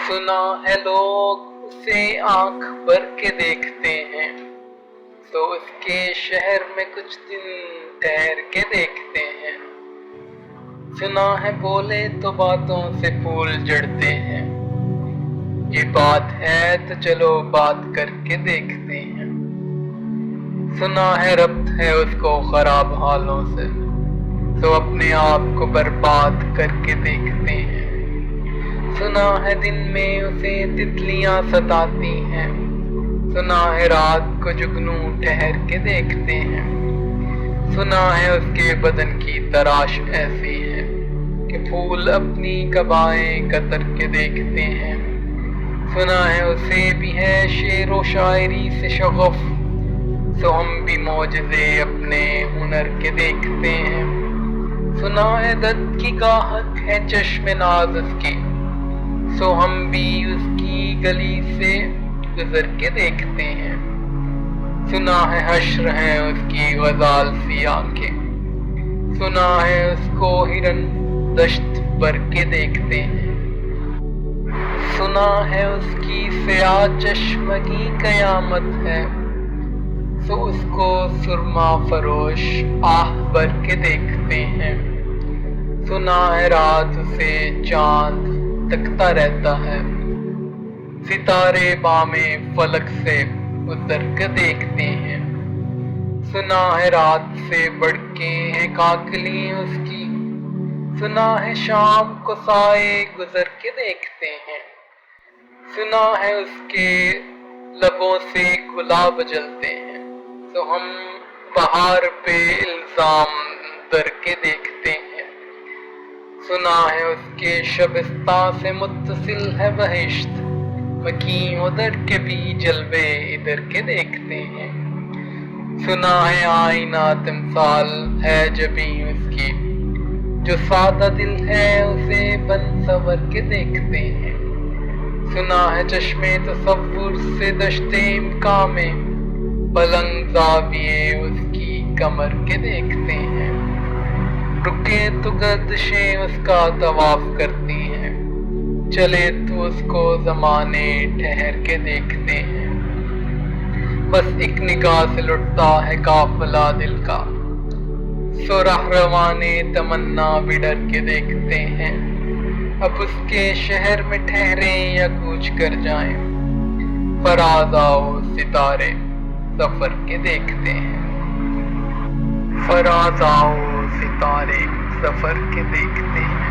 سنا ہے لوگ اسے آنکھ بھر کے دیکھتے ہیں، تو اس کے شہر میں کچھ دن ٹھہر کے دیکھتے ہیں۔ سنا ہے بولے تو باتوں سے پھول جڑتے ہیں، یہ بات ہے تو چلو بات کر کے دیکھتے ہیں۔ سنا ہے ربط ہے اس کو خراب حالوں سے، تو اپنے آپ کو برباد کر کے دیکھتے ہیں۔ سنا ہے دن میں اسے تتلیاں ستاتی ہیں، سنا ہے رات کو جگنو ٹھہر کے دیکھتے ہیں۔ سنا ہے اس کے بدن کی تراش ایسی ہے کہ پھول اپنی قبائیں کتر کے دیکھتے ہیں۔ سنا ہے اسے بھی ہے شعر و شاعری سے شغف، سو ہم بھی معجزے اپنے ہنر کے دیکھتے ہیں۔ سنا ہے درد کی گاہک ہے چشم ناز اس کی، سو ہم بھی اس کی گلی سے گزر کے دیکھتے ہیں۔ سنا ہے حشر ہے اس کی غزال سی آنکھیں، سنا ہے اس کو ہرن دشت بھر کے دیکھتے ہیں۔ سنا ہے اس کی سیاہ چشمگی قیامت ہے، سو اس کو سرما فروش آہ بھر کے دیکھتے ہیں۔ سنا ہے رات اسے چاند تکتا رہتا ہے، ستارے بامیں فلک سے اتر کے دیکھتے ہیں۔ سنا ہے رات سے بڑھ کے ہے کاکلی اس کی، سنا ہے شام کو سائے گزر کے دیکھتے ہیں۔ سنا ہے اس کے لبوں سے گلاب جلتے ہیں، تو ہم بہار پہ الزام در کے دیکھتے ہیں۔ سنا ہے اس کے شبستان سے متصل ہے بہشت، مکیں ادھر کے بھی جلوے ادھر کے دیکھتے ہیں۔ سنا ہے آئینہ تمثال ہے جبیں اس کی، جو سادہ دل ہے اسے بن سور کے دیکھتے ہیں۔ سنا ہے چشمے تصور سے دشت امکاں میں، پلنگ زاویے اس کی کمر کے دیکھتے ہیں۔ رکے تو گردشیں اس کا طواف کرتی ہیں، چلے تو اس کو زمانے ٹھہر کے دیکھتے ہیں۔ بس ایک نگاہ سے لٹتا ہے قافلہ دل کا، سو رہروانے تمنا بھی ڈر کے دیکھتے ہیں۔ اب اس کے شہر میں ٹھہریں یا کوچ کر جائیں، فراز آؤ ستارے سفر کے دیکھتے ہیں۔ فراز آؤ ستارے سفر کے دیکھتے ہیں۔